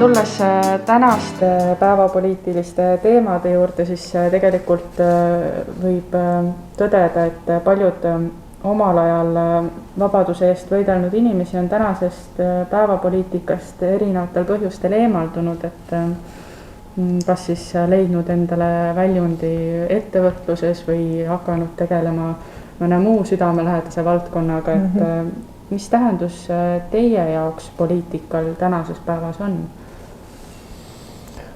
tulles tänaste päevapoliitiliste teemade juurde, siis tegelikult võib tõdeda, et paljud omal ajal vabaduse eest võidelnud inimesi on tänasest päevapoliitikast erinevatel põhjustel eemaldunud, et kas siis leidnud endale väljundi ettevõtluses või hakanud tegelema mõne muu südamelähedase valdkonnaga, et mis tähendus teie jaoks poliitikal tänases päevas on?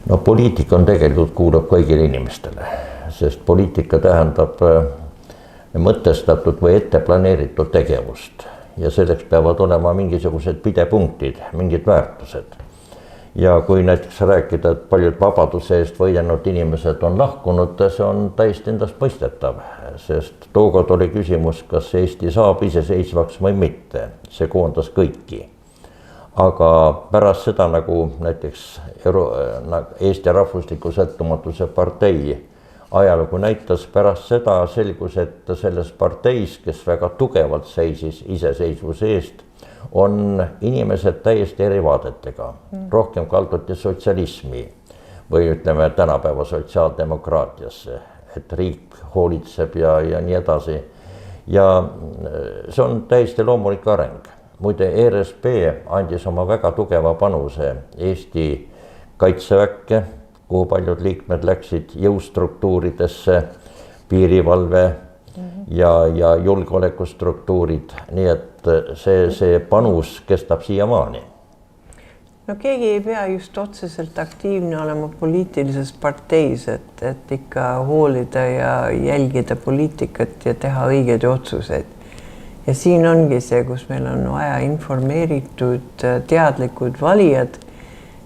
No poliitika on tegelikult kuulub kõigile inimestele, sest poliitika tähendab mõtestatud või etteplaneeritud tegevust ja selleks peavad olema mingisugused pidepunktid, mingid väärtused. Ja kui näiteks rääkida, et paljud vabaduse eest võidelnud inimesed on lahkunud, see on täiesti endast mõistetav, sest tookord oli küsimus, kas Eesti saab iseseisvaks või mitte. See koondas kõiki. Aga pärast seda, nagu näiteks Eesti Rahvusliku Sõltumatuse partei ajalugu näitas, pärast seda selgus, et selles parteis, kes väga tugevalt seisis iseseisvuse eest, on inimesed täiesti eri vaadetega. Rohkem kalduti sotsialismi või ütleme tänapäeva sotsiaaldemokraatiasse, et riik hoolitseb ja nii edasi. Ja see on täiesti loomulik areng. Muide, ERSP andis oma väga tugeva panuse Eesti kaitseväkke, kuhu paljud liikmed läksid jõustruktuuridesse, piirivalve ja julgeolekustruktuurid, nii et see panus kestab siiamaani. No keegi ei pea just otseselt aktiivne olema poliitilises parteis, et ikka hoolida ja jälgida poliitikat ja teha õigeid otsuseid. Ja siin ongi see, kus meil on vaja informeeritud, teadlikud valijad,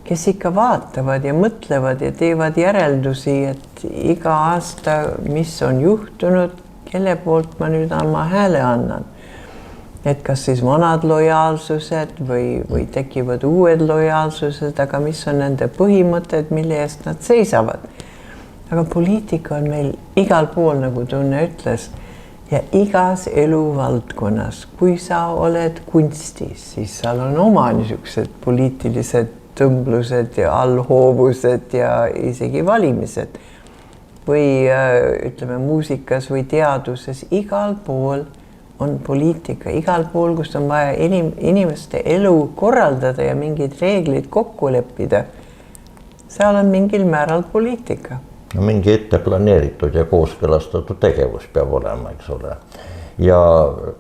kes ikka vaatavad ja mõtlevad ja teevad järeldusi, et iga aasta, mis on juhtunud, kelle poolt ma nüüd oma hääle annan. Et kas siis vanad lojaalsused või tekivad uued lojaalsused, aga mis on nende põhimõtted, mille eest nad seisavad. Aga poliitika on meil igal pool, nagu Tunne ütles, ja igas eluvaldkonnas. Kui sa oled kunstis, siis seal on oma niisugused poliitilised tõmblused ja allhoovused ja isegi valimised. Või ütleme muusikas või teaduses, igal pool on poliitika, igal pool, kus on vaja inimeste elu korraldada ja mingid reeglid kokku leppida, seal on mingil määral poliitika. No mingi etteplaneeritud ja kooskõlastatud tegevus peab olema, eks ole. Ja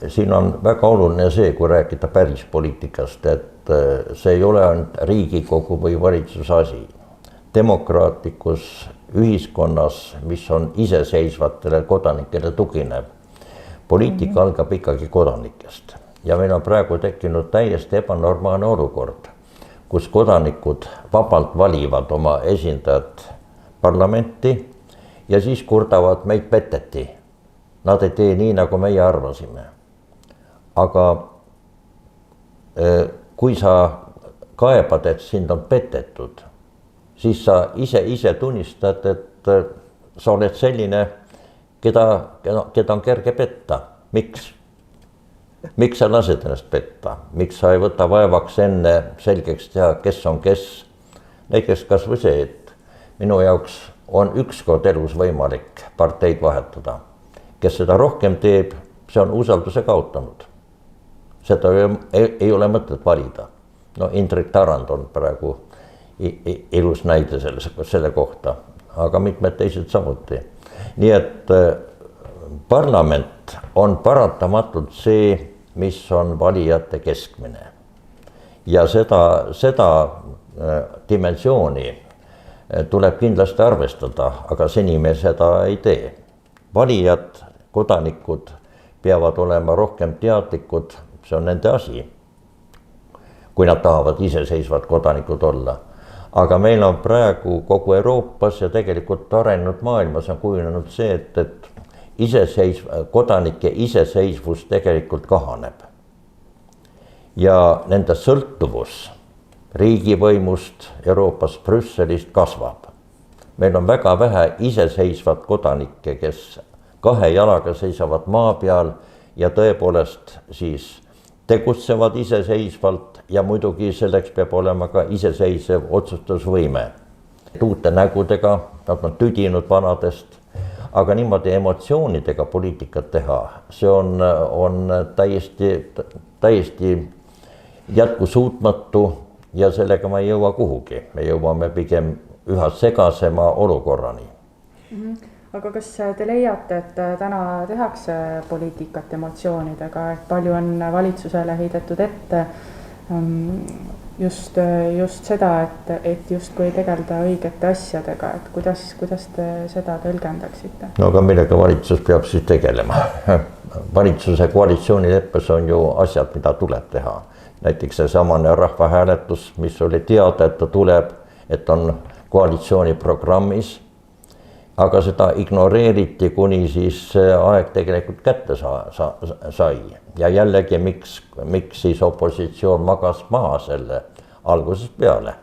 siin on väga oluline see, kui rääkida päris poliitikast, et see ei ole ainult Riigikogu või valitsuse asi. Demokraatlikus ühiskonnas, mis on iseseisvatele kodanikele tuginev, poliitika algab ikkagi kodanikest. Ja meil on praegu tekkinud täiesti ebanormaalne olukord, kus kodanikud vabalt valivad oma esindajad parlamenti ja siis kurdavad meid peteti. Nad ei tee nii, nagu meie arvasime. Aga kui sa kaebad, et sind on petetud, siis sa ise tunnistad, et sa oled selline, keda on kerge petta. Miks? Miks sa lased ennast petta? Miks sa ei võta vaevaks enne selgeks teha, kes on kes? Näiteks kas või see, et minu jaoks on ükskord elus võimalik parteid vahetada. Kes seda rohkem teeb, see on usalduse kaotanud. Seda ei ole mõtet valida. No Indrek Tarand on praegu ilus näide selle kohta, aga mitmed teised samuti. Nii et parlament on paratamatult see, mis on valijate keskmine. Ja seda dimensiooni tuleb kindlasti arvestada, aga seni me seda ei tee. Valijad, kodanikud peavad olema rohkem teadlikud, see on nende asi, kui nad tahavad iseseisvad kodanikud olla. Aga meil on praegu kogu Euroopas ja tegelikult arenenud maailmas on kujunenud see, et kodanike iseseisvus tegelikult kahaneb. Ja nende sõltuvus riigivõimust Euroopas Brüsselist kasvab. Meil on väga vähe iseseisvat kodanikke, kes kahe jalaga seisavad maa peal ja tõepoolest siis tegutsevad iseseisvalt ja muidugi selleks peab olema ka iseseisev otsustusvõime. Uute nägudega, nad on tüdinud vanadest, aga niimoodi emotsioonidega poliitikat teha, see on täiesti jätkusuutmatu ja sellega me ei jõua kuhugi. Me jõuame pigem üha segasema olukorrani. Aga kas te leiate, et täna tehakse poliitikat emotsioonidega, et palju on valitsusele heidetud ette just seda, et justkui tegeleda õigete asjadega, et kuidas te seda tõlgendaksite? No aga millega valitsus peab siis tegelema? Valitsuse koalitsioonileppes on ju asjad, mida tuleb teha. Näiteks see samane rahvahääletus, mis oli teada, et ta tuleb, et on koalitsiooni programmis, aga seda ignoreeriti, kuni siis aeg tegelikult kätte sai. Ja jällegi, miks siis opositsioon magas maha selle algusest peale?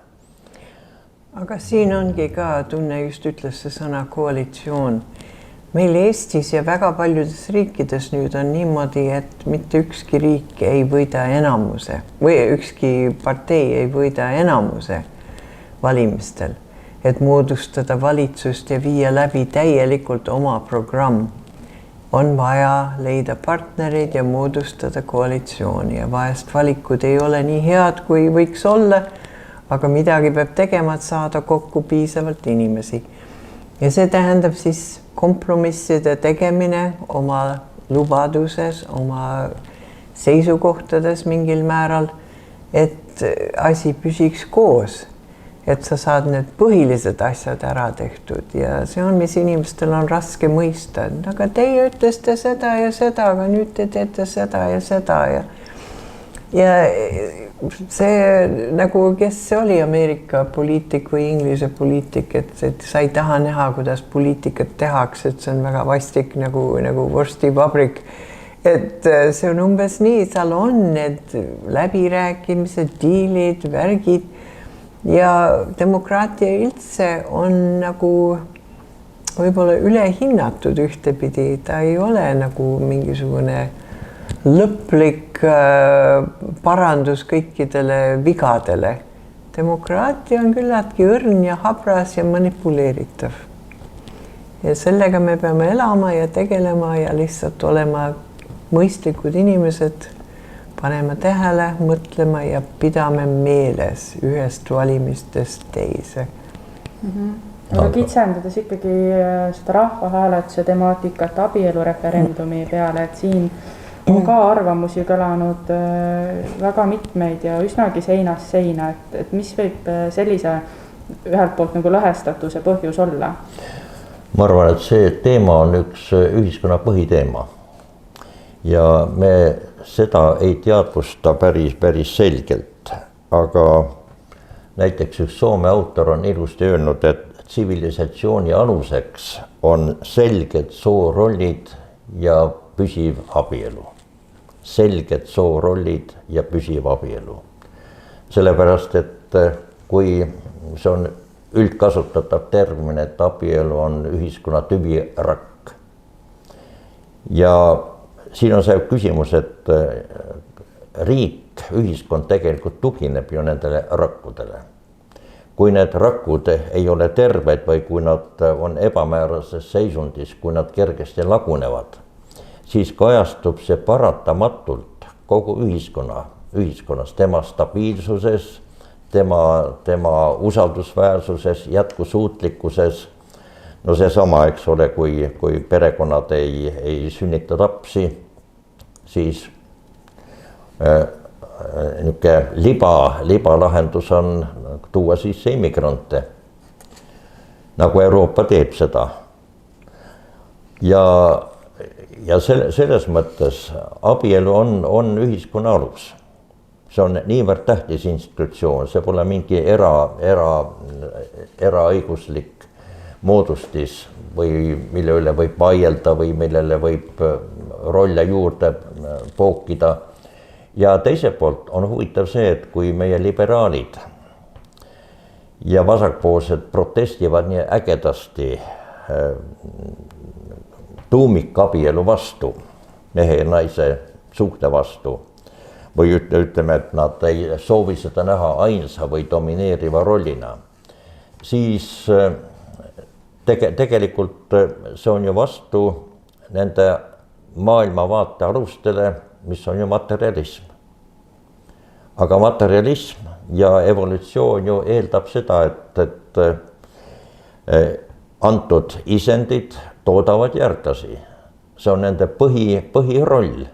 Aga siin ongi ka, Tunne just ütles see sõna koalitsioon. Meil Eestis ja väga paljudes riikides nüüd on niimoodi, et mitte ükski riik ei võida enamuse või ükski partei ei võida enamuse valimistel, et moodustada valitsust ja viia läbi täielikult oma programm. On vaja leida partnerid ja moodustada koalitsiooni ja vahest valikud ei ole nii head, kui võiks olla, aga midagi peab tegema, et saada kokku piisavalt inimesi. Ja see tähendab siis kompromisside tegemine oma lubaduses, oma seisukohtades mingil määral, et asi püsiks koos, et sa saad need põhilised asjad ära tehtud ja see on, mis inimestel on raske mõista. Aga teie ütlesite seda ja seda, aga nüüd te teete seda ja seda ja see nagu, kes see oli Ameerika poliitik või Inglise poliitik, et sa ei taha näha, kuidas poliitikat tehakse, et see on väga vastik nagu vorstivabrik. Et see on umbes nii, seal on need läbirääkimised, diilid, värgid ja demokraatia üldse on nagu võib-olla ülehinnatud ühtepidi, ta ei ole nagu mingisugune lõplik parandus kõikidele vigadele. Demokraatia on küllaltki õrn ja habras ja manipuleeritav. Ja sellega me peame elama ja tegelema ja lihtsalt olema mõistlikud inimesed, panema tähele, mõtlema ja pidame meeles ühest valimistest teise. Aga kitsendades ikkagi seda rahvahääletuse temaatikat abielureferendumi peale, et siin on ka arvamusi kõlanud väga mitmeid ja üsnagi seinast seina, et mis võib sellise ühelt poolt nagu lõhestatuse põhjus olla? Ma arvan, et see teema on üks ühiskonna põhiteema ja me seda ei teadvusta päris selgelt, aga näiteks üks Soome autor on ilusti öelnud, et tsivilisatsiooni aluseks on selged soorollid ja püsiv abielu. Selged soorollid ja püsiv abielu. Sellepärast, et kui see on üldkasutatav termin, et abielu on ühiskonna tüvirakk. Ja siin on see küsimus, et riik, ühiskond tegelikult tugineb ju nendele rakkudele. Kui need rakud ei ole terved või kui nad on ebamäärases seisundis, kui nad kergesti lagunevad, siis kajastub see paratamatult kogu ühiskonnas, tema stabiilsuses, tema usaldusväärsuses, jätkusuutlikkuses. No see sama, eks ole, kui perekonnad ei sünnita lapsi, siis libalahendus on tuua sisse immigrante, nagu Euroopa teeb seda. Ja selles mõttes abielu on ühiskonna alus. See on niivõrd tähtis institutsioon, see pole mingi eraõiguslik moodustis või mille üle võib vaielda või millele võib rolle juurde pookida. Ja teiselt poolt on huvitav see, et kui meie liberaalid ja vasakpoolsed protestivad nii ägedasti tuumikabielu vastu, mehe ja naise suhte vastu, või ütleme, et nad ei soovi seda näha ainsa või domineeriva rollina, siis tegelikult see on ju vastu nende maailmavaate alustele, mis on ju materialism. Aga materialism ja evolutsioon ju eeldab seda, et antud isendid toodavad järglasi. See on nende põhiroll.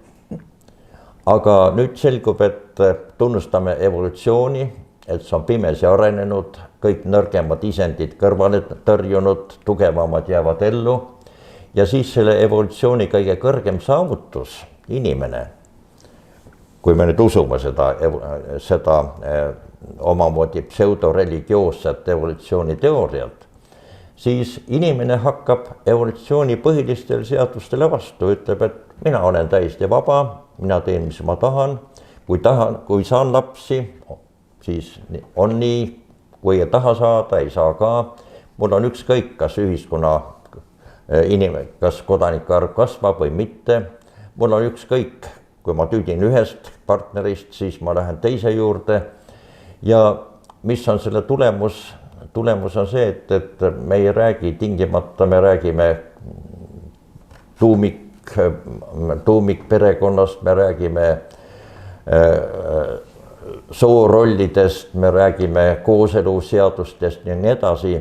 Aga nüüd selgub, et tunnustame evolutsiooni, et see on pimesi arenenud, kõik nõrgemad isendid kõrvale tõrjunud, tugevamad jäävad ellu. Ja siis selle evolutsiooni kõige kõrgem saavutus, inimene, kui me nüüd usume seda omamoodi pseudoreligioosset evolutsiooniteooriat, siis inimene hakkab evolutsiooni põhilistele seadustele vastu, ütleb, et mina olen täiesti vaba, mina teen, mis ma tahan, kui saan lapsi, siis on nii, kui ei taha saada, ei saa ka. Mul on ükskõik, kas ühiskonna kas kodanike arv kasvab või mitte. Mul on ükskõik, kui ma tüdin ühest partnerist, siis ma lähen teise juurde. Ja mis on selle tulemus? Tulemus on see, et me ei räägi tingimata, me räägime tuumikperekonnast, me räägime soorollidest, me räägime kooseluseadustest ja nii edasi.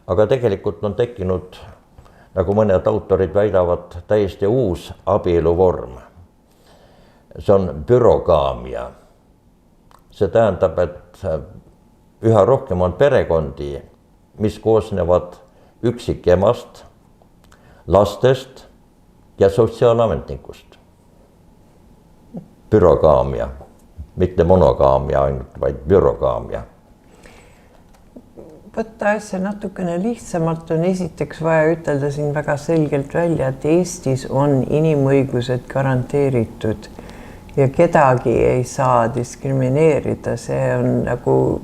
Aga tegelikult on tekkinud, nagu mõned autorid väidavad, täiesti uus abieluvorm. See on bürogaamia. See tähendab, et üha rohkem on perekondi, mis koosnevad üksikemast, lastest ja sotsiaalametnikust. Bürogaamia, mitte monogaamia ainult, vaid bürogaamia. Võtta asja natukene lihtsamalt on esiteks vaja ütelda siin väga selgelt välja, et Eestis on inimõigused garanteeritud ja kedagi ei saa diskrimineerida. See on nagu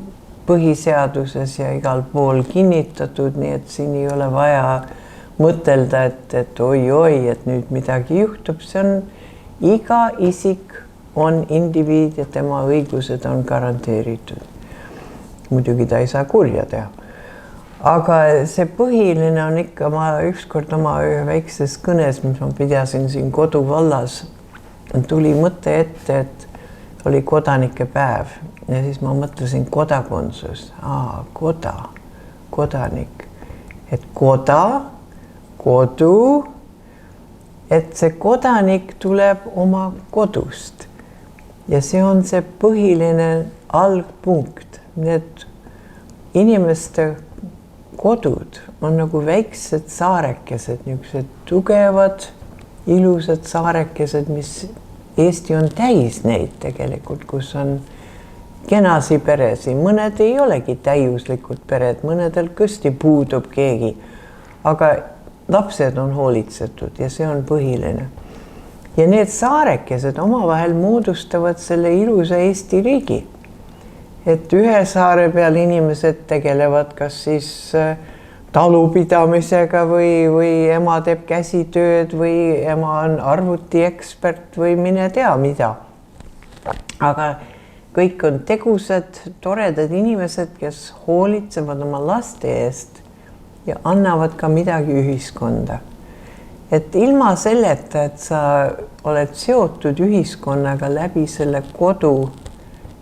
põhiseaduses ja igal pool kinnitatud, nii et siin ei ole vaja mõtelda, et oi, et nüüd midagi juhtub. See on, iga isik on indiviid ja tema õigused on garanteeritud. Muidugi ta ei saa kurja teha. Aga see põhiline on ikka, ma ükskord oma ühe väikses kõnes, mis ma pidasin siin koduvallas, tuli mõte ette, et oli kodanike päev ja siis ma mõtlesin kodakondsus. Kodanik. Et koda, kodu, et see kodanik tuleb oma kodust. Ja see on see põhiline algpunkt. Need inimeste kodud on nagu väiksed saarekesed, niisugused tugevad, ilusad saarekesed, mis Eesti on täis neid tegelikult, kus on kenasi peresi. Mõned ei olegi täiuslikud pered, mõnedel kõsti puudub keegi, aga lapsed on hoolitsetud ja see on põhiline. Ja need saarekesed omavahel moodustavad selle ilusa Eesti riigi. Et ühe saare peal inimesed tegelevad kas siis talupidamisega või ema teeb käsitööd või ema on arvutiekspert või mine tea mida. Aga kõik on tegusad, toredad inimesed, kes hoolitsevad oma laste eest ja annavad ka midagi ühiskonda. Et ilma selleta, et sa oled seotud ühiskonnaga läbi selle kodu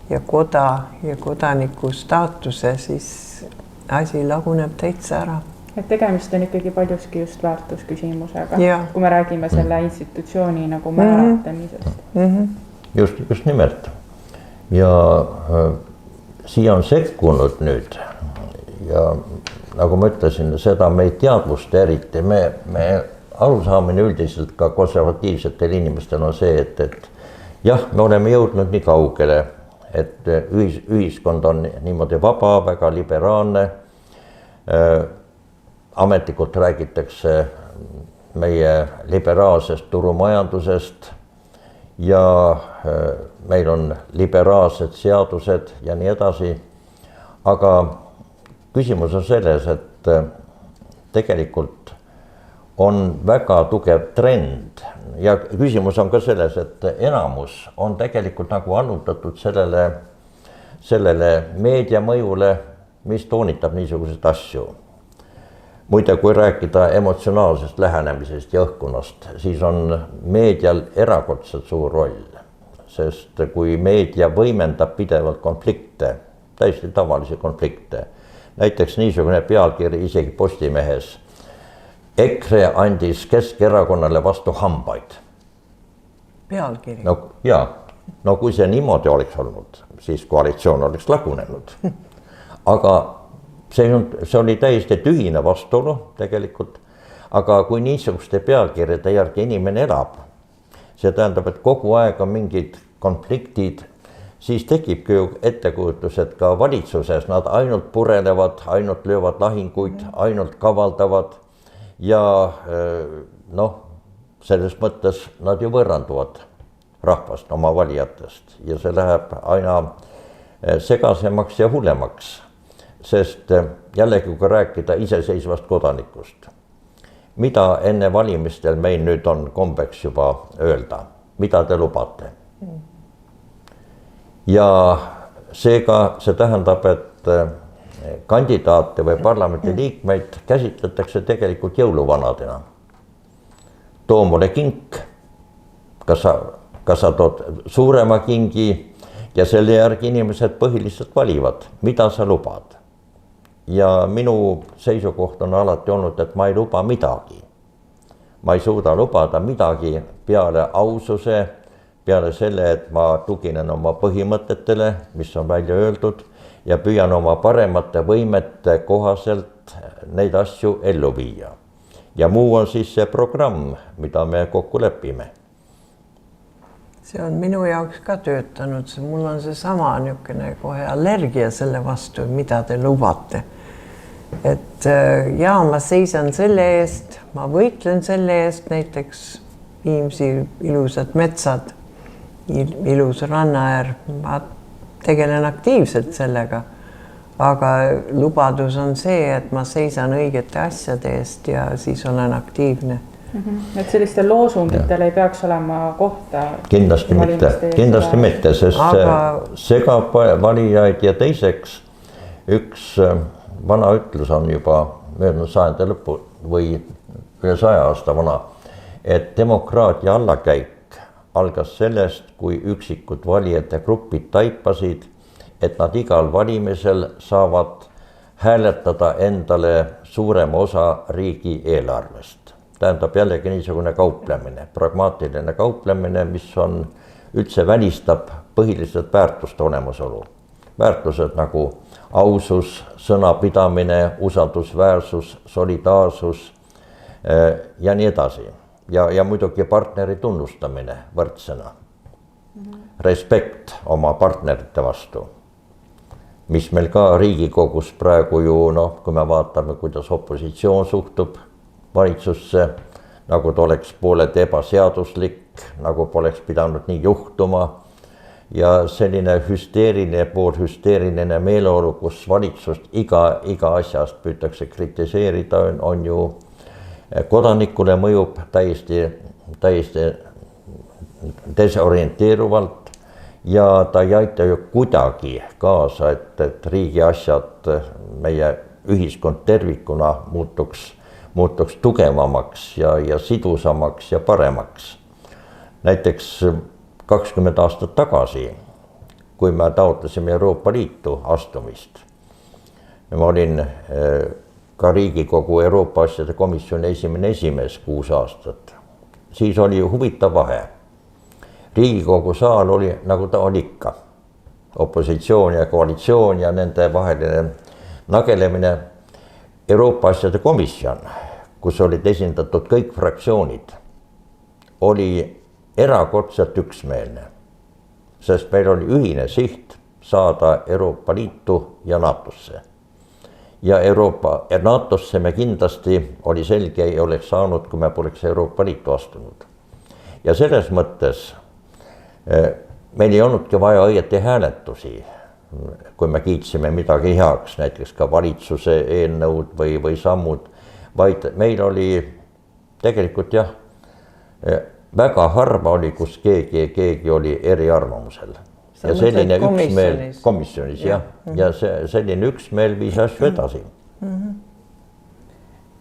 ja koda ja kodaniku staatuse, siis asi laguneb täitsa ära. Et tegemist on ikkagi paljuski just väärtusküsimusega, kui me räägime selle institutsiooni nagu määratlemisest. Just nimelt. Ja siia on sekkunud nüüd ja nagu ma ütlesin, seda me ei teadvusta eriti. Me arusaamine üldiselt ka konservatiivsetel inimestel on see, et jah, me oleme jõudnud nii kaugele, et ühiskond on niimoodi vaba, väga liberaalne. Ametlikult räägitakse meie liberaalsest turumajandusest ja meil on liberaalsed seadused ja nii edasi. Aga küsimus on selles, et tegelikult on väga tugev trend ja küsimus on ka selles, et enamus on tegelikult nagu allutatud sellele meediamõjule, mis toonitab niisuguseid asju. Muide, kui rääkida emotsionaalsest lähenemisest ja õhkkonast, siis on meedial erakordselt suur roll, sest kui meedia võimendab pidevalt konflikte, täiesti tavalisi konflikte, näiteks niisugune pealkiri isegi Postimehes, EKRE andis Keskerakonnale vastu hambaid. Pealkiri? No kui see niimoodi oleks olnud, siis koalitsioon oleks lagunenud. Aga see oli täiesti tühine vastuolu tegelikult. Aga kui niisuguste pealkirjade järgi inimene elab, see tähendab, et kogu aeg on mingid konfliktid, siis tekibki ju ettekujutus, et ka valitsuses nad ainult purelevad, ainult löövad lahinguid, ainult kavaldavad. Ja selles mõttes nad ju võrranduvad rahvast, oma valijatest ja see läheb aina segasemaks ja hullemaks, sest jällegi kui rääkida iseseisvast kodanikust, mida enne valimistel meil nüüd on kombeks juba öelda, mida te lubate. Ja seega see tähendab, et kandidaate või parlamendi liikmeid käsitletakse tegelikult jõuluvanadena. Too mulle kink, kas sa tood suurema kingi ja selle järgi inimesed põhiliselt valivad, mida sa lubad. Ja minu seisukoht on alati olnud, et ma ei luba midagi. Ma ei suuda lubada midagi peale aususe, peale selle, et ma tuginen oma põhimõtetele, mis on välja öeldud, ja püüan oma paremate võimete kohaselt neid asju ellu viia. Ja muu on siis see programm, mida me kokku lepime. See on minu jaoks ka töötanud, mul on see sama niisugune kohe allergia selle vastu, mida te lubate. Et ma seisan selle eest, ma võitlen selle eest, näiteks Viimsi ilusad metsad, ilus rannaäär, ma tegelen aktiivselt sellega, aga lubadus on see, et ma seisan õigete asjade eest ja siis olen aktiivne. Et sellistel loosungitel ei peaks olema kohta? Kindlasti mitte, sest segab valijaid ja teiseks üks vana ütlus on juba möödunud sajandi lõpu või üle 100 aasta vana, et demokraatia allakäik algas sellest, kui üksikud valijate grupid taipasid, et nad igal valimisel saavad hääletada endale suurema osa riigi eelarvest. Tähendab jällegi niisugune kauplemine, pragmaatiline kauplemine, mis on üldse välistab põhiliselt väärtuste olemasolu. Väärtused nagu ausus, sõnapidamine, usaldusväärsus, solidaarsus ja nii edasi. Ja muidugi partneri tunnustamine võrdsena. Respekt oma partnerite vastu, mis meil ka Riigikogus praegu ju, kui me vaatame, kuidas opositsioon suhtub valitsusse, nagu ta oleks pooled ebaseaduslik, nagu poleks pidanud nii juhtuma. Ja selline poolhüsteeriline meeleolu, kus valitsust iga asjast püütakse kritiseerida, on ju kodanikule mõjub täiesti desorienteeruvalt ja ta ei aita ju kuidagi kaasa, et riigi asjad, meie ühiskond tervikuna muutuks tugevamaks ja sidusamaks ja paremaks. Näiteks 20 aastat tagasi, kui me taotlesime Euroopa Liitu astumist, ma olin ka Riigikogu Euroopa asjade komisjoni esimene esimees 6 aastat. Siis oli huvitav vahe. Riigikogu saal oli, nagu ta oli ikka, opositsioon ja koalitsioon ja nende vaheline nagelemine. Euroopa asjade komisjon, kus olid esindatud kõik fraktsioonid, oli erakordselt üksmeelne, sest meil oli ühine siht saada Euroopa Liitu ja NATOsse. Ja NATOsse me kindlasti oli selge, ei oleks saanud, kui me poleks Euroopa Liitu astunud. Ja selles mõttes meil ei olnudki vaja õieti hääletusi, kui me kiitsime midagi heaks, näiteks ka valitsuse eelnõud või sammud, vaid meil oli tegelikult jah, väga harva oli, kus keegi oli eriarvamusel. Ja selline üksmeel komisjonis jah, ja selline üksmeel viis asju edasi.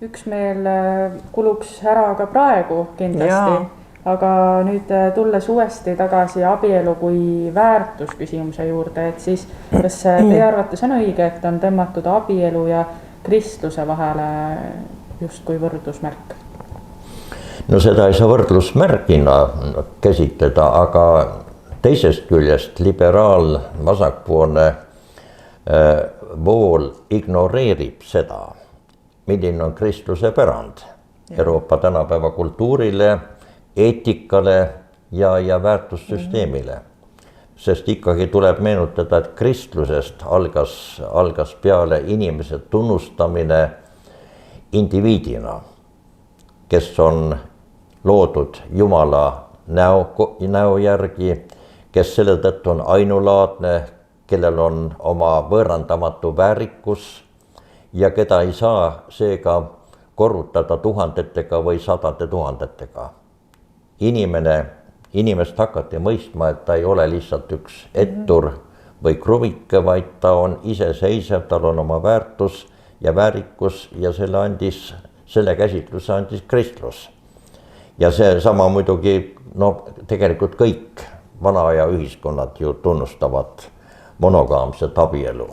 Üksmeel kuluks ära ka praegu kindlasti, aga nüüd tulles uuesti tagasi abielu kui väärtusküsimuse juurde, et siis kas teie arvates on õige, et on tõmmatud abielu ja kristluse vahele justkui võrdusmärk? No seda ei saa võrdlusmärgina käsitleda, aga teisest küljest liberaal vasakpoolne pool ignoreerib seda, milline on kristluse pärand Euroopa tänapäeva kultuurile, eetikale ja väärtussüsteemile. Sest ikkagi tuleb meenutada, et kristlusest algas peale inimese tunnustamine indiviidina, kes on loodud Jumala näo järgi, kes selle tõttu on ainulaadne, kellel on oma võõrandamatu väärikus ja keda ei saa seega korrutada tuhandetega või sadade tuhandetega. Inimest hakati mõistma, et ta ei ole lihtsalt üks ettur või kruvike, vaid ta on iseseisev, tal on oma väärtus ja väärikus ja selle käsitluse andis kristlus. Ja see sama muidugi, tegelikult kõik vana aja ühiskonnad ju tunnustavad monogaamset abielu.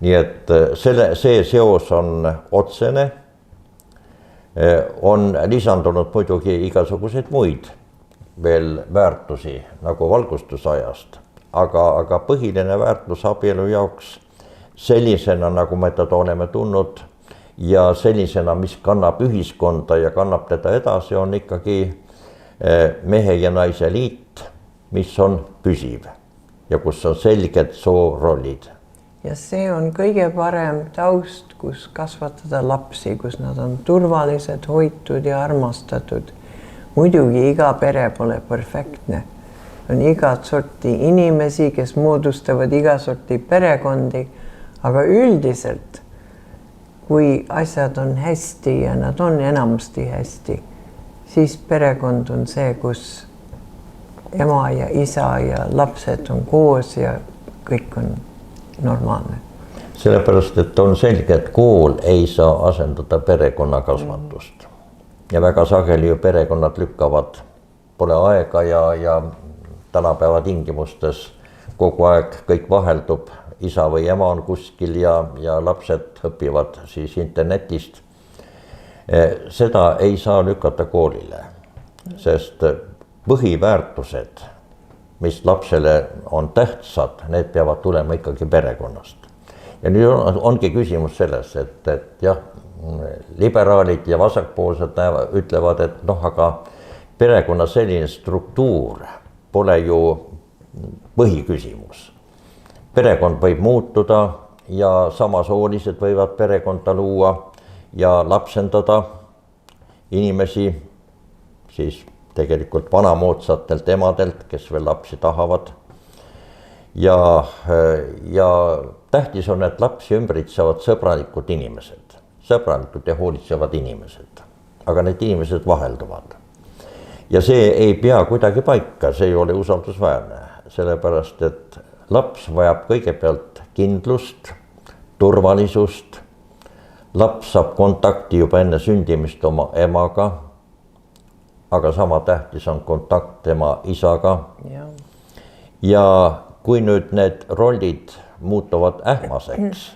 Nii et see seos on otsene, on lisandunud muidugi igasuguseid muid veel väärtusi nagu valgustusajast, aga põhiline väärtus abielu jaoks sellisena, nagu me teda oleme tundnud ja sellisena, mis kannab ühiskonda ja kannab teda edasi, on ikkagi mehe ja naise liit, mis on püsiv ja kus on selged soorollid. Ja see on kõige parem taust, kus kasvatada lapsi, kus nad on turvalised, hoitud ja armastatud. Muidugi iga pere pole perfektne. On igat sorti inimesi, kes moodustavad iga sorti perekondi, aga üldiselt, kui asjad on hästi ja nad on enamasti hästi, siis perekond on see, kus ema ja isa ja lapsed on koos ja kõik on normaalne. Sellepärast, et on selge, et kool ei saa asendada perekonna kasvatust. Ja väga sageli ju perekonnad lükkavad, pole aega ja tänapäeva tingimustes kogu aeg kõik vaheldub. Isa või ema on kuskil ja lapsed õpivad siis internetist. Seda ei saa lükata koolile, sest põhiväärtused, mis lapsele on tähtsad, need peavad tulema ikkagi perekonnast. Ja nüüd ongi küsimus selles, et jah, liberaalid ja vasakpoolsed ütlevad, et aga perekonna selline struktuur pole ju põhiküsimus. Perekond võib muutuda ja samasoolised võivad perekonda luua ja lapsendada inimesi siis tegelikult vanamoodsatelt emadelt, kes veel lapsi tahavad. Ja tähtis on, et lapsi ümbritsevad sõbralikud inimesed, sõbralikud ja hoolitsevad inimesed, aga need inimesed vahelduvad. Ja see ei pea kuidagi paika, see ei ole usaldusväärne, sellepärast et laps vajab kõigepealt kindlust, turvalisust, laps saab kontakti juba enne sündimist oma emaga, aga sama tähtis on kontakt tema isaga. Ja kui nüüd need rollid muutuvad ähmaseks,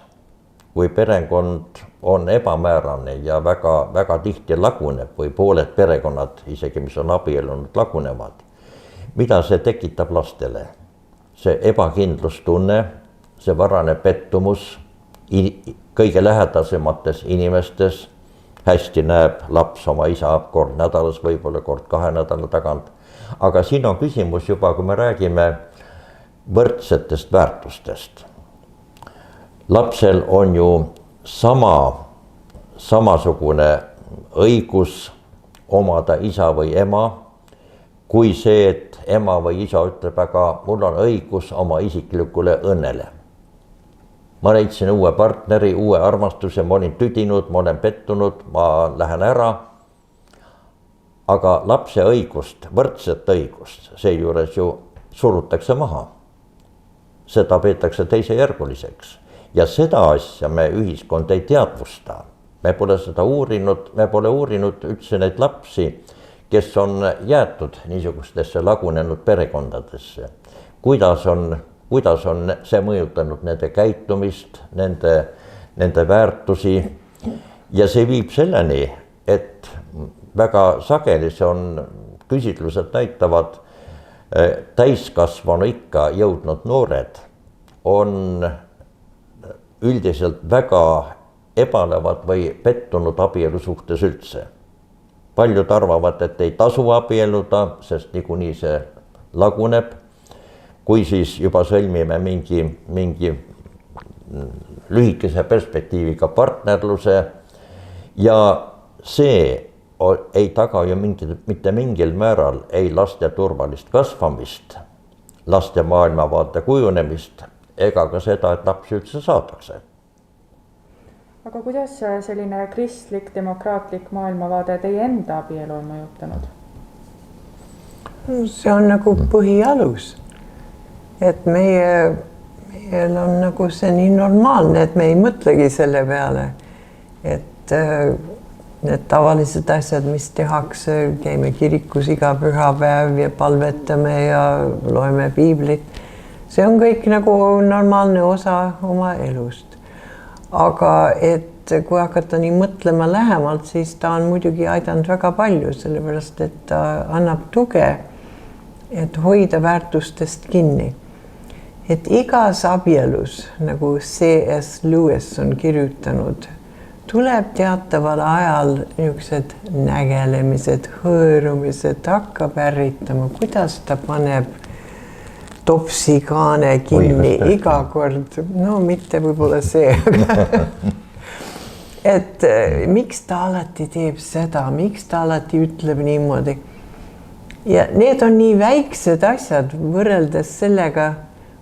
kui perekond on ebamäärane ja väga tihti laguneb või pooled perekonnad, isegi mis on abiellunud, lagunevad, mida see tekitab lastele? See ebakindlustunne, see varane pettumus kõige lähedasemates inimestes. Hästi näeb laps oma isa kord nädalas, võib-olla kord 2 nädala tagant. Aga siin on küsimus juba, kui me räägime võrdsetest väärtustest. Lapsel on ju samasugune õigus omada isa või ema, kui see, et ema või isa ütleb, aga mul on õigus oma isiklikule õnnele. Ma leidsin uue partneri, uue armastuse, ma olin tüdinud, ma olen pettunud, ma lähen ära. aga lapse õigust, võrdset õigust seejuures ju surutakse maha. Seda peetakse teisejärguliseks ja seda asja me ühiskond ei teadvusta. Me pole seda uurinud, me pole uurinud üldse neid lapsi, kes on jäetud niisugustesse lagunenud perekondadesse. Kuidas on see mõjutanud nende käitumist, nende väärtusi ja see viib selleni, et väga sageli see on, küsitlused näitavad, täiskasvanu ikka jõudnud noored on üldiselt väga ebalevad või pettunud abielu suhtes üldse. Paljud arvavad, et ei tasu abielluda, sest niikuinii see laguneb. Kui siis juba sõlmime mingi lühikese perspektiiviga partnerluse ja see ei taga ju mitte mingil määral ei laste turvalist kasvamist, laste maailmavaate kujunemist ega ka seda, et lapsi üldse saadakse. Aga kuidas selline kristlik, demokraatlik maailmavaade teie enda abielu on mõjutanud? See on nagu põhialus, et meil on nagu see nii normaalne, et me ei mõtlegi selle peale, et need tavalised asjad, mis tehakse, käime kirikus iga pühapäev ja palvetame ja loeme piiblit. See on kõik nagu normaalne osa oma elust. Aga et kui hakata nii mõtlema lähemalt, siis ta on muidugi aidanud väga palju, sellepärast et ta annab tuge, et hoida väärtustest kinni. Et igas abielus, nagu C.S. Lewis on kirjutanud, tuleb teataval ajal niisugused nägelemised, hõõrumised, hakkab ärritama, kuidas ta paneb topsikaane kinni iga kord. No mitte võib-olla see, aga et miks ta alati teeb seda, miks ta alati ütleb niimoodi. Ja need on nii väiksed asjad võrreldes sellega,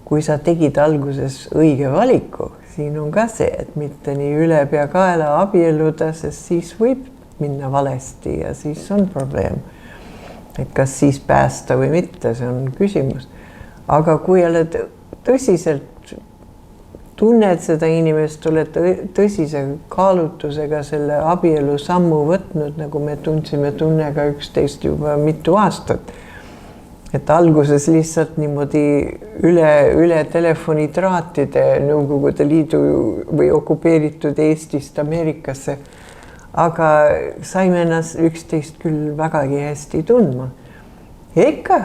kui sa tegid alguses õige valiku. Siin on ka see, et mitte nii ülepeakaela abielluda, sest siis võib minna valesti ja siis on probleem. Et kas siis päästa või mitte, see on küsimus. Aga kui oled tõsiselt, tunned seda inimest, oled tõsise kaalutusega selle abielu sammu võtnud, nagu me tundsime tunnega 11 juba mitu aastat. Et alguses lihtsalt niimoodi üle telefonitraatide Nõukogude Liidu või okupeeritud Eestist Ameerikasse. Aga saime ennast 11 küll vägagi hästi tundma. Ja ikka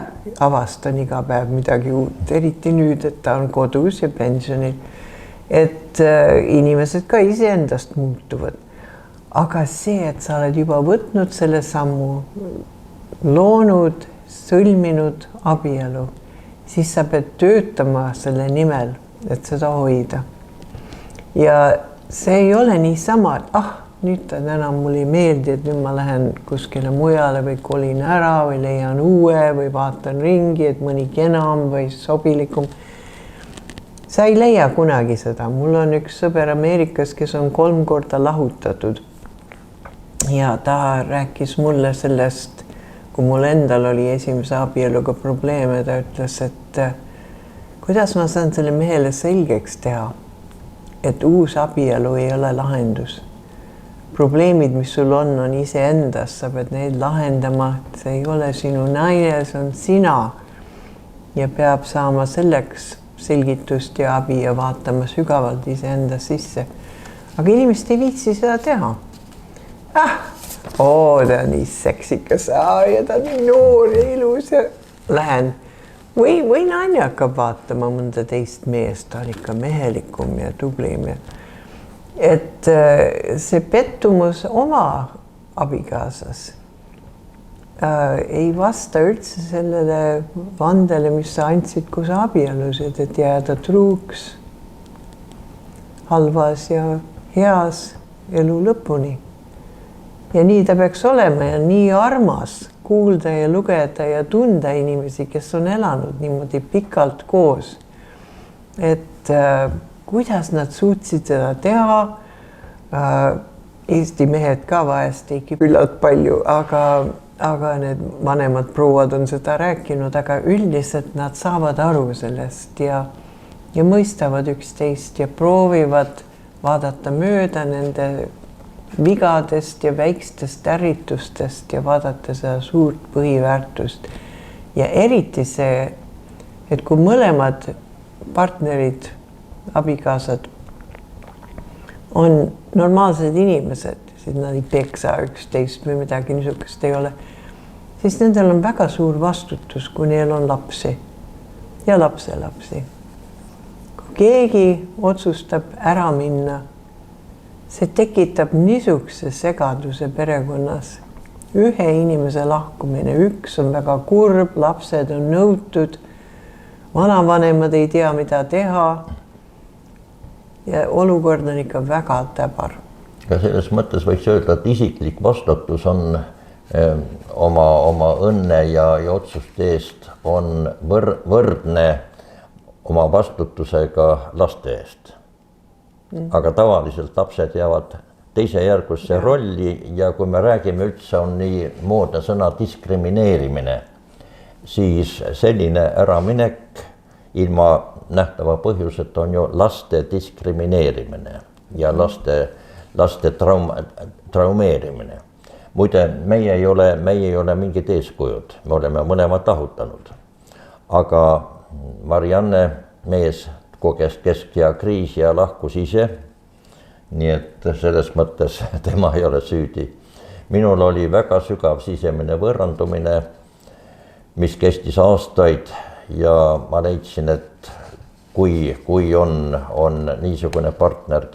avastan iga päev midagi uut, eriti nüüd, et ta on kodus ja pensionil. Et inimesed ka iseendast muutuvad. Aga see, et sa oled juba võtnud selle sammu, loonud, sõlminud abielu, siis sa pead töötama selle nimel, et seda hoida. Ja see ei ole niisama, et nüüd enam mulle ei meeldi, et nüüd ma lähen kuskile mujale või kolin ära või leian uue või vaatan ringi, et mõni kenam või sobilikum. Sa ei leia kunagi seda. Mul on üks sõber Ameerikas, kes on 3 korda lahutatud. Ja ta rääkis mulle sellest, kui mul endal oli esimese abieluga probleeme, ta ütles, et kuidas ma saan selle mehele selgeks teha, et uus abielu ei ole lahendus. Probleemid, mis sul on iseendas, sa pead neid lahendama, see ei ole sinu naine, see on sina ja peab saama selleks selgitust ja abi ja vaatama sügavalt iseenda sisse. Aga inimesed ei viitsi seda teha. Ta on nii seksikas ja ta on nii noor ja ilus ja lähen. Või naine hakkab vaatama mõnda teist meest, ta on ikka mehelikum ja tublim. Et see pettumus oma abikaasas ei vasta üldse sellele vandele, mis sa andsid, kui sa abiellusid, et jääda truuks halvas ja heas elu lõpuni. Ja nii ta peaks olema ja nii armas kuulda ja lugeda ja tunda inimesi, kes on elanud niimoodi pikalt koos. Et kuidas nad suutsid seda teha. Eesti mehed ka vahest ei küllalt palju, aga aga need vanemad prouad on seda rääkinud, aga üldiselt nad saavad aru sellest ja mõistavad üksteist ja proovivad vaadata mööda nende vigadest ja väikestest ärritustest ja vaadata seda suurt põhiväärtust. Ja eriti see, et kui mõlemad partnerid, abikaasad on normaalsed inimesed, siis nad ei peksa üksteist või midagi niisugust ei ole, siis nendel on väga suur vastutus, kui neil on lapsi ja lapselapsi. Kui keegi otsustab ära minna, see tekitab niisuguse segaduse perekonnas. Ühe inimese lahkumine, üks on väga kurb, lapsed on nõutud, vanavanemad ei tea, mida teha ja olukord on ikka väga täbar. Ja selles mõttes võiks öelda, et isiklik vastutus on oma õnne ja otsuste eest on võrdne oma vastutusega laste eest. Aga tavaliselt lapsed jäävad teisejärgusse rolli ja kui me räägime üldse on nii moodne sõna diskrimineerimine, siis selline äraminek ilma nähtava põhjuselt on ju laste diskrimineerimine ja laste traumeerimine. Muide, meie ei ole mingid eeskujud, me oleme mõlemad lahutanud. Aga Marianne mees koges kesk- ja kriisi ja lahkus ise. Nii et selles mõttes tema ei ole süüdi. Minul oli väga sügav sisemine võõrandumine, mis kestis aastaid ja ma leidsin, et kui on niisugune partner,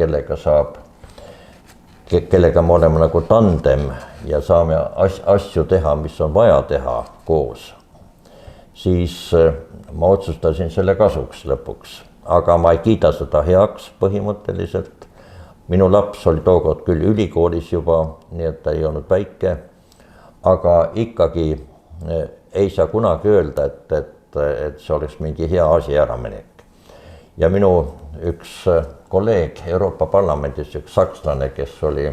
kellega me oleme nagu tandem ja saame asju teha, mis on vaja teha koos, siis ma otsustasin selle kasuks lõpuks, aga ma ei kiida seda heaks põhimõtteliselt. Minu laps oli tookord küll ülikoolis juba, nii et ta ei olnud väike, aga ikkagi ei saa kunagi öelda, et see oleks mingi hea asi äraminek. Ja minu üks kolleeg Euroopa Parlamendis, üks sakslane, kes oli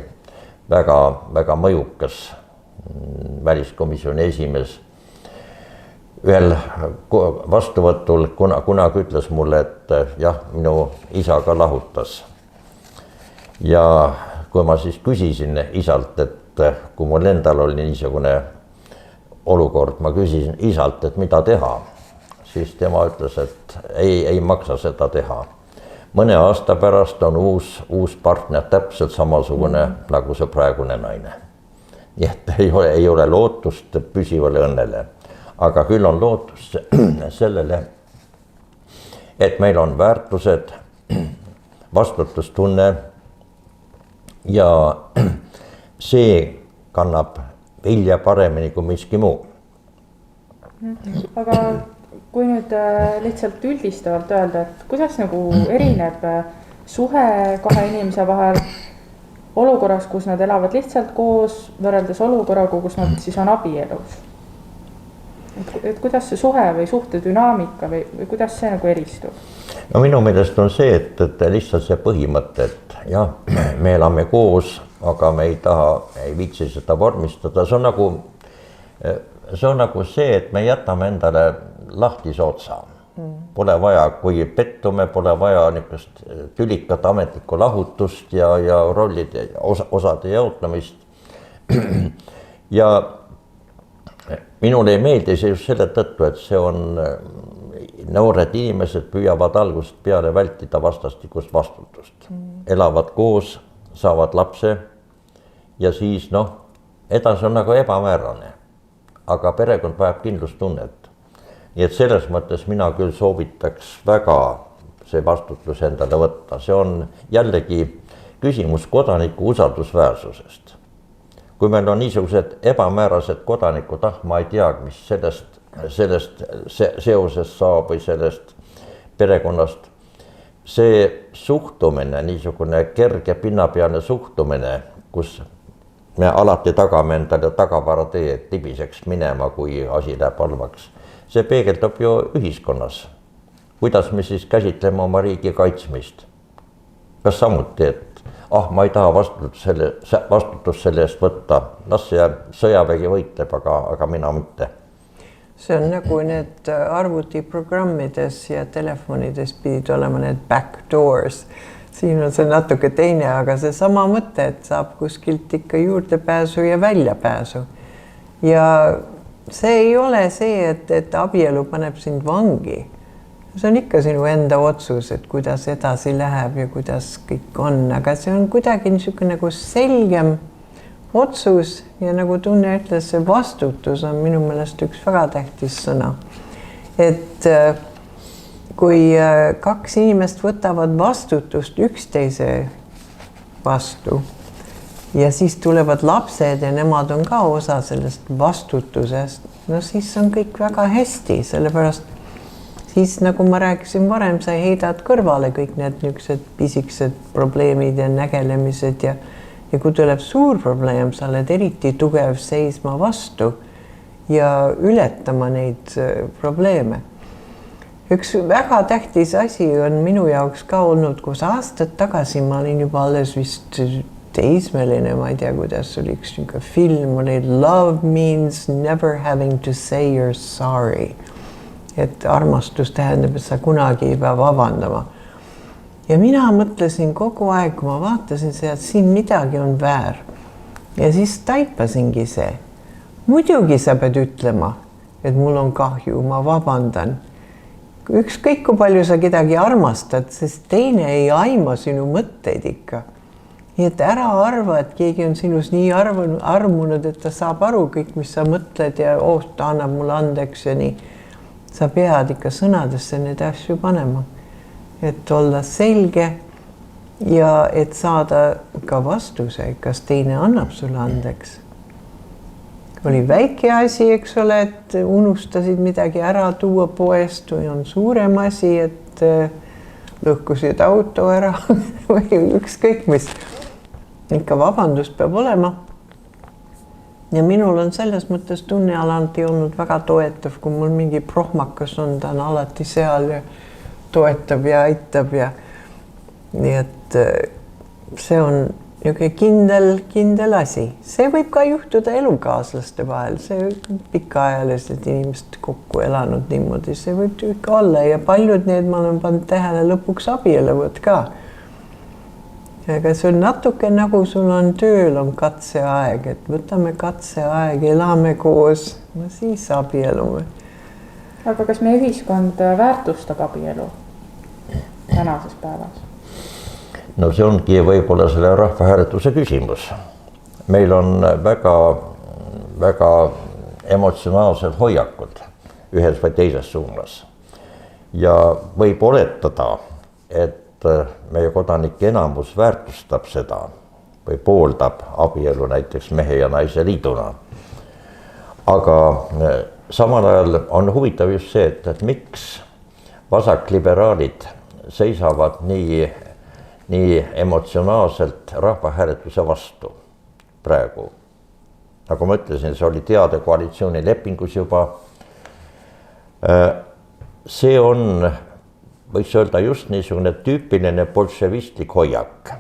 väga mõjukas väliskomisjoni esimees, ühel vastuvõtul kunagi ütles mulle, et jah, minu isa ka lahutas. Ja kui ma siis küsisin isalt, et kui mul endal oli niisugune olukord, ma küsisin isalt, et mida teha, siis tema ütles, et ei maksa seda teha. Mõne aasta pärast on uus partner täpselt samasugune nagu see praegune naine. Nii et ei ole lootust püsivale õnnele, aga küll on lootust sellele, et meil on väärtused, vastutustunne ja see kannab vilja paremini kui miski muu. Aga kui nüüd lihtsalt üldistavalt öelda, et kuidas nagu erineb suhe kahe inimese vahel olukorras, kus nad elavad lihtsalt koos, võrreldes olukorraga, kus nad siis on abielus? Et kuidas see suhe või suhte dünaamika või kuidas see nagu eristub? No minu meelest on see, et lihtsalt see põhimõte, et jah, me elame koos, aga me ei viitsi seda vormistada. See on nagu see, et me jätame endale lahtise otsa. Pole vaja, kui pettume, pole vaja niisugust tülikat ametlikku lahutust ja rollide osade jaotamist. Ja minule ei meeldi see just selle tõttu, et see on noored inimesed püüavad algusest peale vältida vastastikust vastutust. Elavad koos, saavad lapse ja siis edasi on nagu ebamäärane. Aga perekond vajab kindlustunnet. Nii et selles mõttes mina küll soovitaks väga see vastutus endale võtta. See on jällegi küsimus kodaniku usaldusväärsusest. Kui meil on niisugused ebamäärased kodanikud, ma ei tea, mis sellest seoses saab või sellest perekonnast. See suhtumine, niisugune kerge pinnapealne suhtumine, kus me alati tagame endale tagavara tee, et libiseks minema, kui asi läheb halvaks. See peegeldab ju ühiskonnas. Kuidas me siis käsitleme oma riigi kaitsmist? Kas samuti, et ma ei taha vastutust selle eest võtta, las see sõjavägi võitleb, aga mina mitte. See on nagu need arvutiprogrammides ja telefonides pidid olema need backdoors. Siin on see natuke teine, aga see sama mõte, et saab kuskilt ikka juurdepääsu ja väljapääsu. Ja see ei ole see, et abielu paneb sind vangi. See on ikka sinu enda otsus, et kuidas edasi läheb ja kuidas kõik on, aga see on kuidagi niisugune nagu selgem otsus ja nagu Tunne ütles, see vastutus on minu meelest üks väga tähtis sõna. Et kui kaks inimest võtavad vastutust üksteise vastu ja siis tulevad lapsed ja nemad on ka osa sellest vastutusest, no siis on kõik väga hästi, sellepärast siis nagu ma rääkisin varem, sa heidad kõrvale kõik need niisugused pisikesed probleemid ja nägelemised ja kui tuleb suur probleem, sa oled eriti tugev seisma vastu ja ületama neid probleeme. Üks väga tähtis asi on minu jaoks ka olnud, kus aastad tagasi ma olin juba alles vist teismeline, ma ei tea, kuidas oli üks film, oli Love means never having to say you're sorry. Et armastus tähendab, et sa kunagi ei pea vabandama. Ja mina mõtlesin kogu aeg, kui ma vaatasin see, et siin midagi on väär. Ja siis taipasingi see. Muidugi sa pead ütlema, et mul on kahju, ma vabandan. Ükskõik kui palju sa kedagi armastad, sest teine ei aima sinu mõtteid ikka. Nii et ära arva, et keegi on sinus nii armunud, et ta saab aru kõik, mis sa mõtled ja ta annab mulle andeks ja nii. Sa pead ikka sõnadesse need asju panema. Et olla selge ja et saada ka vastuse, kas teine annab sulle andeks. Oli väike asi, eks ole, et unustasid midagi ära tuua poest või on suurem asi, et lõhkusid auto ära või ükskõik mis. Ikka vabandust peab olema. Ja minul on selles mõttes Tunne alati olnud väga toetav, kui mul mingi prohmakas on, ta on alati seal ja toetab ja aitab ja nii et see on kindel asi. See võib ka juhtuda elukaaslaste vahel, see pikaajalised inimesed kokku elanud niimoodi, see võib ikka olla ja paljud need ma olen pannud tähele lõpuks abielluvad ka. Aga see on natuke nagu sul on tööl on katseaeg, et võtame katseaeg, elame koos, no siis abielume. Aga kas meie ühiskond väärtustab abielu tänases päevas? No see ongi võib-olla selle rahvahääletuse küsimus. Meil on väga emotsionaalsed hoiakud ühes või teises suunas. Ja võib oletada, et meie kodanike enamus väärtustab seda või pooldab abielu näiteks mehe ja naise liiduna. Aga samal ajal on huvitav just see, et miks vasakliberaalid seisavad nii emotsionaalselt rahvahääletuse vastu praegu. Nagu ma ütlesin, see oli teade koalitsiooni lepingus juba. See on, võiks öelda just niisugune tüüpiline bolševistlik hoiak.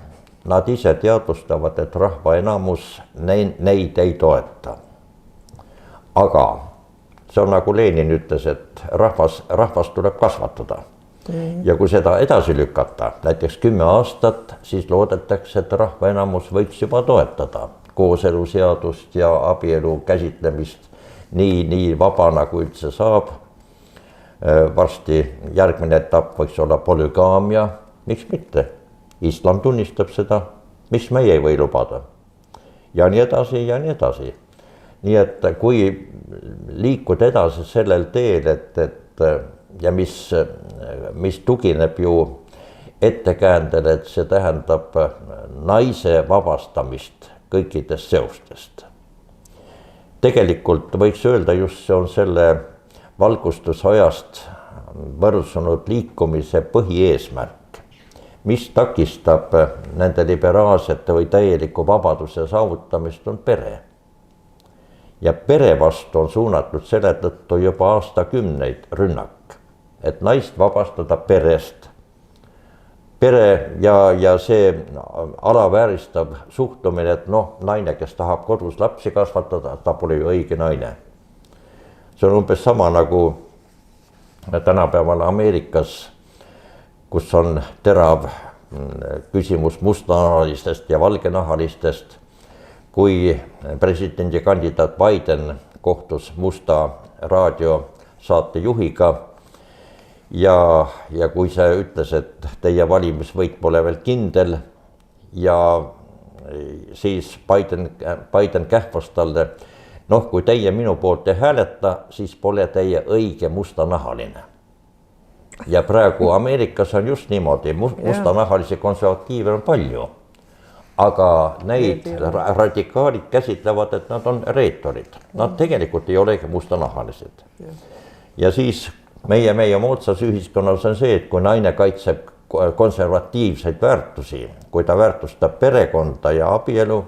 Nad ise teadvustavad, et rahva enamus neid ei toeta. Aga see on nagu Lenin ütles, et rahvas tuleb kasvatada. Ja kui seda edasi lükata, näiteks 10 aastat, siis loodetakse, et rahva enamus võiks juba toetada kooseluseadust ja abielu käsitlemist nii vaba, nagu üldse saab. Varsti järgmine etapp võiks olla polügaamia, miks mitte? Islam tunnistab seda, miks meie ei või lubada. Ja nii edasi ja nii edasi. Nii et kui liikuda edasi sellel teel, ja mis tugineb ju ettekäändel, et see tähendab naise vabastamist kõikidest seostest. Tegelikult võiks öelda just see on selle valgustusajast võrsunud liikumise põhieesmärk, mis takistab nende liberaalsete või täieliku vabaduse saavutamist on pere. Ja pere vastu on suunatud selle tõttu juba aastakümneid rünnak, et naist vabastada perest pere ja see alavääristav suhtumine, et noh, naine, kes tahab kodus lapsi kasvatada, ta pole ju õige naine. See on umbes sama nagu tänapäeval Ameerikas, kus on terav küsimus mustanahalistest ja valgenahalistest, kui presidendikandidaat Biden kohtus musta raadiosaate juhiga ja kui see ütles, et teie valimisvõit pole veel kindel ja siis Biden kähvas talle, noh, kui teie minu poolt ei hääleta, siis pole teie õige mustanahaline. Ja praegu Ameerikas on just niimoodi, mustanahalisi konservatiive on palju, aga neid radikaalid käsitlevad, et nad on reetorid. Nad tegelikult ei olegi mustanahalised. Ja siis meie moodsas ühiskonnas on see, et kui naine kaitseb konservatiivseid väärtusi, kui ta väärtustab perekonda ja abielu,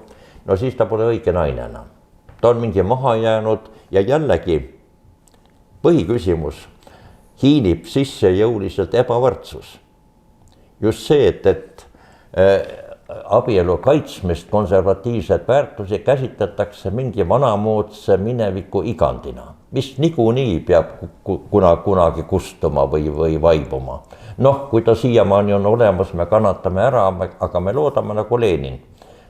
no siis ta pole õige naine enam. Ta on mingi maha jäänud ja jällegi põhiküsimus hiilib sisse jõuliselt ebavõrdsus. Just see, et abielu kaitsmist konservatiivset väärtusi käsitletakse mingi vanamoodse mineviku igandina, mis niikuinii peab kunagi kustuma või vaibuma. Noh, kui ta siiamaani on olemas, me kannatame ära, aga me loodame nagu Lenin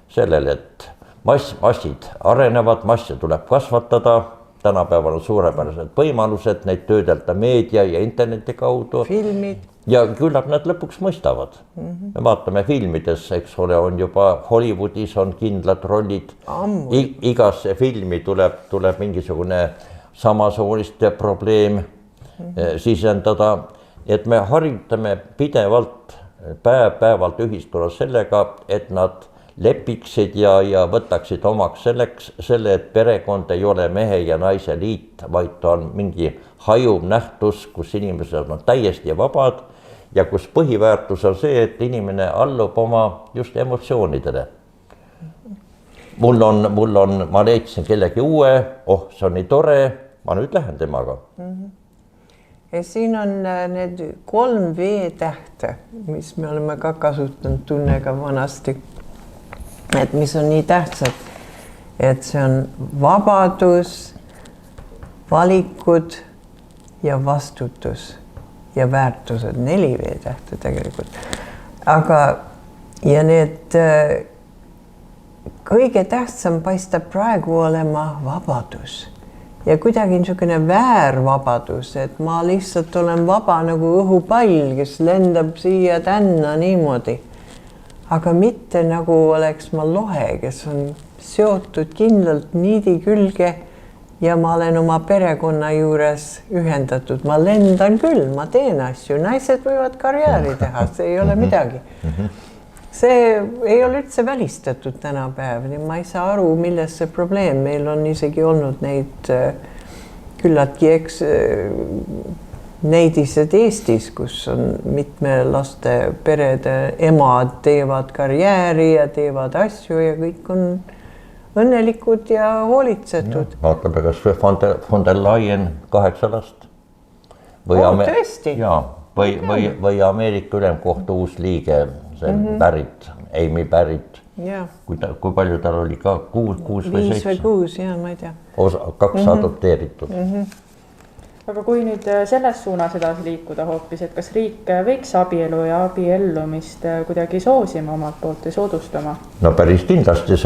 sellele, et massid arenevad, masse tuleb kasvatada, tänapäeval on suurepärased võimalused neid töödelda meedia ja interneti kaudu. Filmid. Ja küllap nad lõpuks mõistavad. Me vaatame filmides, eks ole, on juba Hollywoodis on kindlad rollid. Igasse filmi tuleb mingisugune samasooliste probleem sisendada. Et me harjutame pidevalt päevalt ühiskonnas sellega, et nad lepiksid ja võtaksid omaks selle, et perekond ei ole mehe ja naise liit, vaid on mingi hajuv nähtus, kus inimesed on täiesti vabad ja kus põhiväärtus on see, et inimene allub oma just emotsioonidele. Mul on, ma leidsin kellegi uue, see on nii tore, ma nüüd lähen temaga. Ja siin on need 3 V-tähte, mis me oleme ka kasutanud tunnega vanasti. Et mis on nii tähtsad, et see on vabadus, valikud ja vastutus ja väärtused, 4 V-tähte tegelikult. Aga ja need kõige tähtsam paistab praegu olema vabadus ja kuidagi niisugune väärvabadus, et ma lihtsalt olen vaba nagu õhupall, kes lendab siia tänna niimoodi. Aga mitte nagu oleks ma lohe, kes on seotud kindlalt niidi külge ja ma olen oma perekonna juures ühendatud. Ma lendan küll, ma teen asju, naised võivad karjääri teha, see ei ole midagi. See ei ole üldse välistatud tänapäev, nii ma ei saa aru, milles see probleem. Meil on isegi olnud neid küllaltki neidised Eestis, kus on mitme laste perede emad teevad karjääri ja teevad asju ja kõik on õnnelikud ja hoolitsetud. Vaatame kas von der Leyen 8 last. Tõesti? Või Ameerika Ülemkohtu uus liige, see Barrett, Amy Barrett. Kui palju tal oli ka 6 või 7? 5 või 6, jah, ma ei tea. 2 adopteeritud. Aga kui nüüd selles suunas edasi liikuda hoopis, et kas riik võiks abielu ja abiellumist kuidagi soosima omalt poolt või soodustama? No päris kindlasti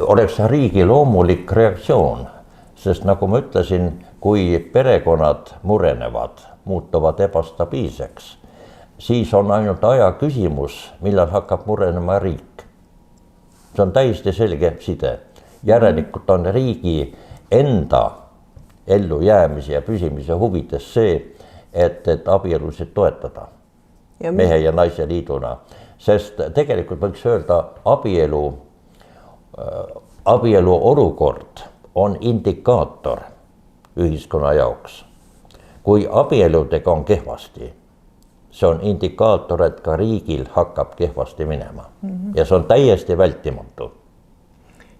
oleks riigi loomulik reaktsioon, sest nagu ma ütlesin, kui perekonnad murenevad, muutuvad ebastabiilseks, siis on ainult aja küsimus, millal hakkab murenema riik. See on täiesti selge side. Järelikult on riigi enda ellu jäämise ja püsimise huvides see, et abielusid toetada mehe ja naise liiduna. Sest tegelikult võiks öelda, abielu olukord on indikaator ühiskonna jaoks. Kui abieludega on kehvasti, see on indikaator, et ka riigil hakkab kehvasti minema. Ja see on täiesti vältimatu.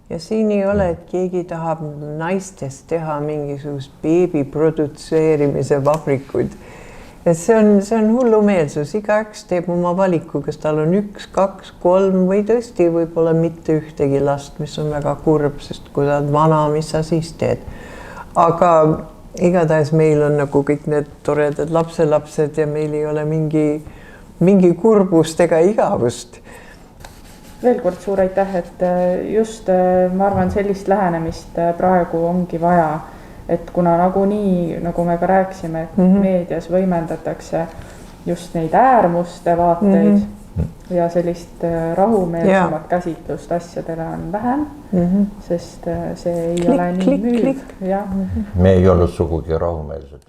Ja siin ei ole, et keegi tahab naistest teha mingisugust beebi produtseerimise vabrikuid et see on hullumeelsus, igaüks teeb oma valiku, kas tal on 1, 2, 3 või tõesti võib-olla mitte ühtegi last, mis on väga kurb, sest kui sa oled vana, mis sa siis teed. Aga igatahes meil on nagu kõik need toredad lapselapsed ja meil ei ole mingi kurbust ega igavust. Veel kord suur aitäh, et just ma arvan, sellist lähenemist praegu ongi vaja, et kuna nagunii, nagu me ka rääkisime, et meedias võimendatakse just neid äärmuste vaateid ja sellist rahumeelsemat käsitlust asjadele on vähem, sest see ei ole nii müüv. Me ei olnud sugugi rahumeelsed.